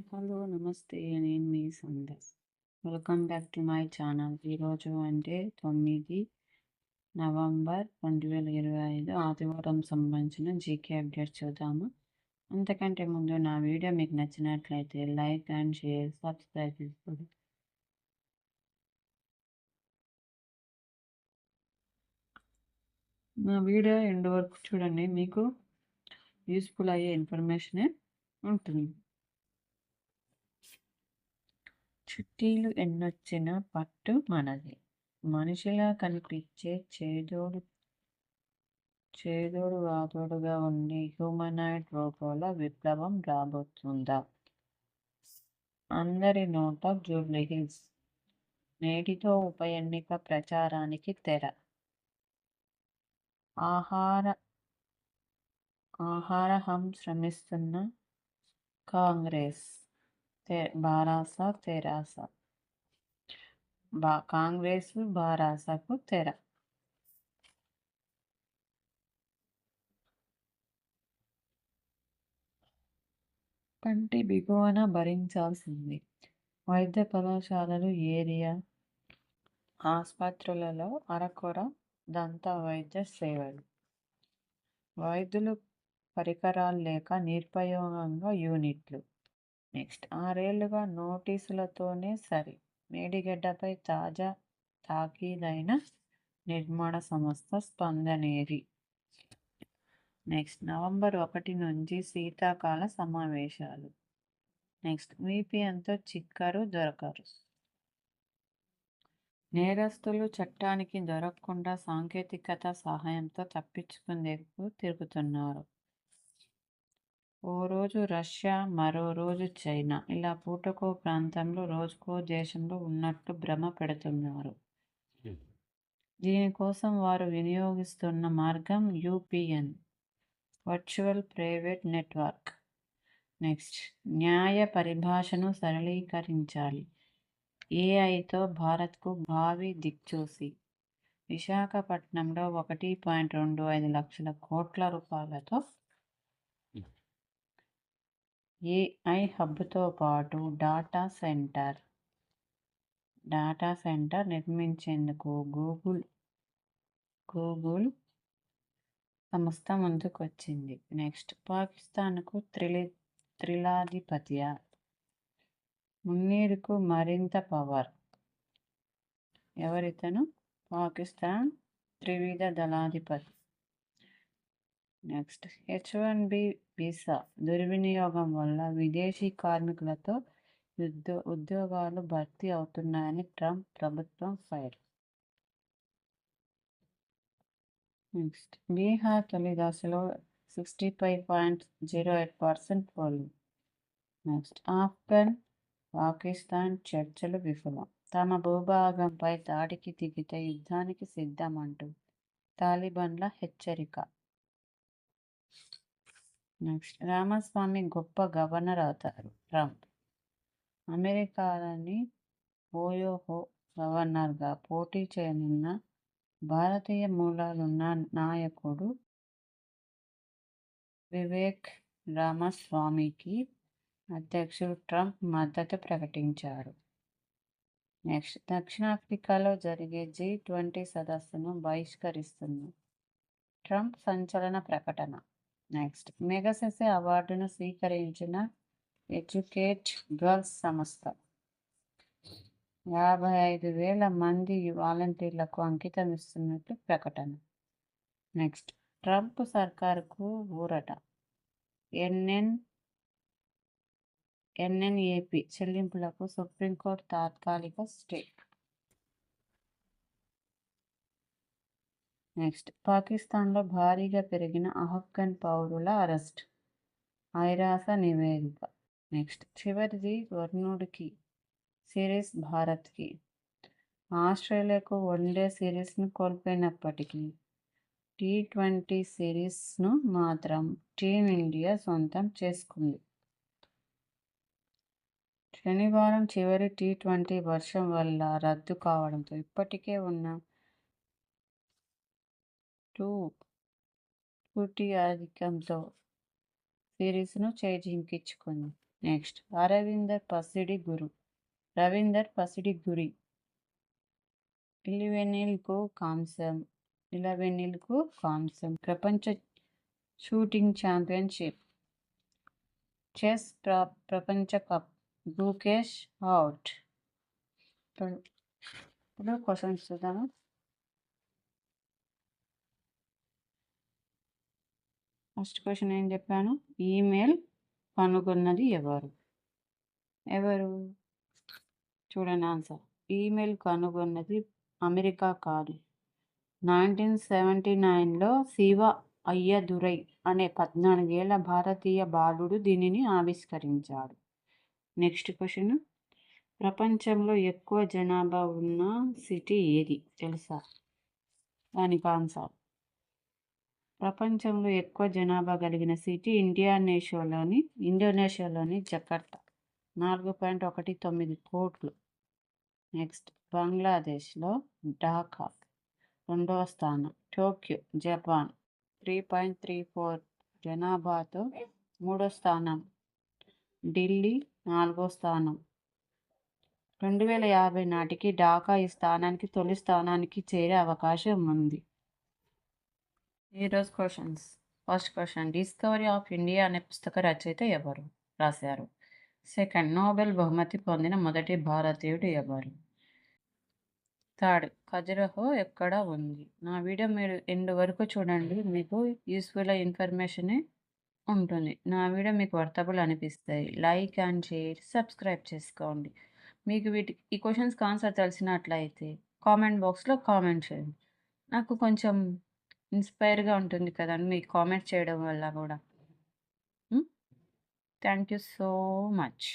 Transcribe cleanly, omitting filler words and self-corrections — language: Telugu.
హాయ్! హలో! నమస్తే. నేను మీ Sandhya. Welcome back to my channel. ఈరోజు అంటే 9 నవంబర్ 2025 ఆదివారం సంబంధించిన జీకే అప్డేట్స్ చూద్దాము. అంతకంటే ముందు నా వీడియో మీకు నచ్చినట్లయితే లైక్ అండ్ షేర్, సబ్స్క్రైబ్ చేసుకోండి. నా వీడియో ఎండ్ వరకు చూడండి, మీకు యూస్ఫుల్ అయ్యే ఇన్ఫర్మేషనే ఉంటుంది. చుట్టీలు ఎన్నొచ్చినా పట్టు మనది. మనిషిలా కనిపించే చేదోడు వాదోడుగా ఉండి హ్యూమనాయిడ్ రోబోల విప్లవం రాబోతుందా? అందరి నోట జూబ్లీహిల్స్. నేటితో ఉప ఎన్నిక ప్రచారానికి తెర. ఆహారహం శ్రమిస్తున్న కాంగ్రెస్ బారాస తెరాస. కాంగ్రెస్ బారాసకు తెర. కంటి బిగువన భరించాల్సింది. వైద్య కళాశాలలు, ఏరియా ఆసుపత్రులలో అరకొర దంత వైద్య సేవలు. వైద్యులు పరికరాలు లేక నిరుపయోగంగా యూనిట్లు. నెక్స్ట్ 6 ఏళ్లుగా నోటీసులతోనే సరి. మేడిగడ్డపై తాజా తాకీదైన నిర్మాణ సంస్థ స్పందనేది. నెక్స్ట్ నవంబర్ 1 నుంచి శీతాకాల సమావేశాలు. నెక్స్ట్ VPNతో చిక్కరు దొరకరు. నేరస్తులు చట్టానికి దొరకకుండా సాంకేతికత సహాయంతో తప్పించుకుందేందుకు తిరుగుతున్నారు. ఓ రోజు రష్యా, మరో రోజు చైనా, ఇలా పూటకో ప్రాంతంలో రోజుకో దేశంలో ఉన్నట్టు భ్రమ పెడుతున్నారు. దీనికోసం వారు వినియోగిస్తున్న మార్గం UPN, virtual private network. Next న్యాయ పరిభాషను సరళీకరించాలి. AIతో భారత్కు భావి దిక్చూసి. విశాఖపట్నంలో 1.25 లక్షల కోట్ల రూపాయలతో AI హబ్తో పాటు డాటా సెంటర్ నిర్మించేందుకు గూగుల్ సంస్థ ముందుకొచ్చింది. నెక్స్ట్ పాకిస్తాన్కు త్రిలాధిపత్య. మున్నీర్కు మరింత పవర్. ఎవరితను? పాకిస్తాన్ త్రివిధ దళాధిపతి. నెక్స్ట్ H1B వీసా దుర్వినియోగం వల్ల విదేశీ కార్మికులతో ఉద్యోగాలు భర్తీ అవుతున్నాయని ట్రంప్ ప్రభుత్వం ఫైర్. నెక్స్ట్ బీహార్ తొలి దశలో 65.08% పోలింగ్. నెక్స్ట్ ఆఫ్ఘన్ పాకిస్తాన్ చర్చలు విఫలం. తమ భూభాగంపై దాడికి దిగితే యుద్ధానికి సిద్ధమంటూ తాలిబాన్ల హెచ్చరిక. నెక్స్ట్ రామస్వామి గొప్ప గవర్నర్ అవుతారు. ట్రంప్ అమెరికాలోని ఓయోహో గవర్నర్గా పోటీ చేయనున్న భారతీయ మూలాలున్న నాయకుడు వివేక్ రామస్వామికి అధ్యక్షుడు ట్రంప్ మద్దతు ప్రకటించారు. నెక్స్ట్ దక్షిణాఫ్రికాలో జరిగే G20 సదస్సును బహిష్కరిస్తున్న ట్రంప్ సంచలన ప్రకటన. నెక్స్ట్ మెగాసెసే అవార్డును స్వీకరించిన ఎడ్యుకేట్ గర్ల్స్ సంస్థ 55,000 మంది వాలంటీర్లకు అంకితం ఇస్తున్నట్లు ప్రకటన. నెక్స్ట్ ట్రంప్ సర్కారుకు ఊరట. NNAP చెల్లింపులకు సుప్రీంకోర్టు తాత్కాలిక స్టే. నెక్స్ట్ పాకిస్తాన్లో భారీగా పెరిగిన ఆఫ్ఘన్ పౌరుల అరెస్ట్. ఐరాస నివేదిక. నెక్స్ట్ చివరిది వర్ణుడికి సిరీస్ భారత్కి. ఆస్ట్రేలియాకు వన్డే సిరీస్ను కోల్పోయినప్పటికీ T20 సిరీస్ను మాత్రం టీమిండియా సొంతం చేసుకుంది. శనివారం చివరి T20 వర్షం వల్ల రద్దు కావడంతో ఇప్పటికే ఉన్న 2-0 ఆధిక్యంతో సిరీస్ను చేజిక్కించుకుంది. నెక్స్ట్ రవీందర్ పసిడి గురి ఇలవెనిల్కు కాంస్యం ప్రపంచ షూటింగ్ ఛాంపియన్షిప్ చెస్ ప్రపంచ కప్ గుకేష్ అవుట్. ఇప్పుడు క్వశ్చన్స్ చూద్దాము. ఫస్ట్ క్వశ్చన్ ఏం చెప్పాను? ఈమెయిల్ కనుగొన్నది ఎవరు? చూడండి ఆన్సర్. ఈమెయిల్ కనుగొన్నది అమెరికా కాదు. 1979లో శివ అయ్యదురై అనే 14 ఏళ్ల భారతీయ బాలుడు దీనిని ఆవిష్కరించాడు. నెక్స్ట్ క్వశ్చన్, ప్రపంచంలో ఎక్కువ జనాభా ఉన్న సిటీ ఏది తెలుసా? దానికి ఆన్సర్, ప్రపంచంలో ఎక్కువ జనాభా కలిగిన సిటీ ఇండోనేషియాలోని జకర్తా, 4.19 కోట్లు. నెక్స్ట్, బంగ్లాదేశ్లో ఢాకా, 2వ స్థానం. టోక్యో, జపాన్, 3.34 జనాభాతో 3వ స్థానం. ఢిల్లీ, 4వ స్థానం. 2050 నాటికి ఢాకా ఈ స్థానానికి తొలి స్థానానికి చేరే అవకాశం ఉంది. ఈరోజు questions. First question, discovery of India అనే పుస్తక రచయిత ఎవరు రాశారు? సెకండ్, నోబెల్ బహుమతి పొందిన మొదటి భారతీయుడు ఎవరు? థర్డ్, ఖజురహో ఎక్కడ ఉంది? నా వీడియో మీరు ఎండ్ వరకు చూడండి, మీకు యూస్ఫుల్ ఇన్ఫర్మేషనే ఉంటుంది. నా వీడియో మీకు వర్తబుల్ అనిపిస్తాయి. లైక్ అండ్ షేర్, సబ్స్క్రైబ్ చేసుకోండి. మీకు ఈ క్వశ్చన్స్కి ఆన్సర్ తెలిసినట్లయితే కామెంట్ బాక్స్లో కామెంట్ చేయండి. నాకు కొంచెం ఇన్స్పైర్గా ఉంటుంది కదండి మీకు కామెంట్ చేయడం వల్ల కూడా. Thank you so much.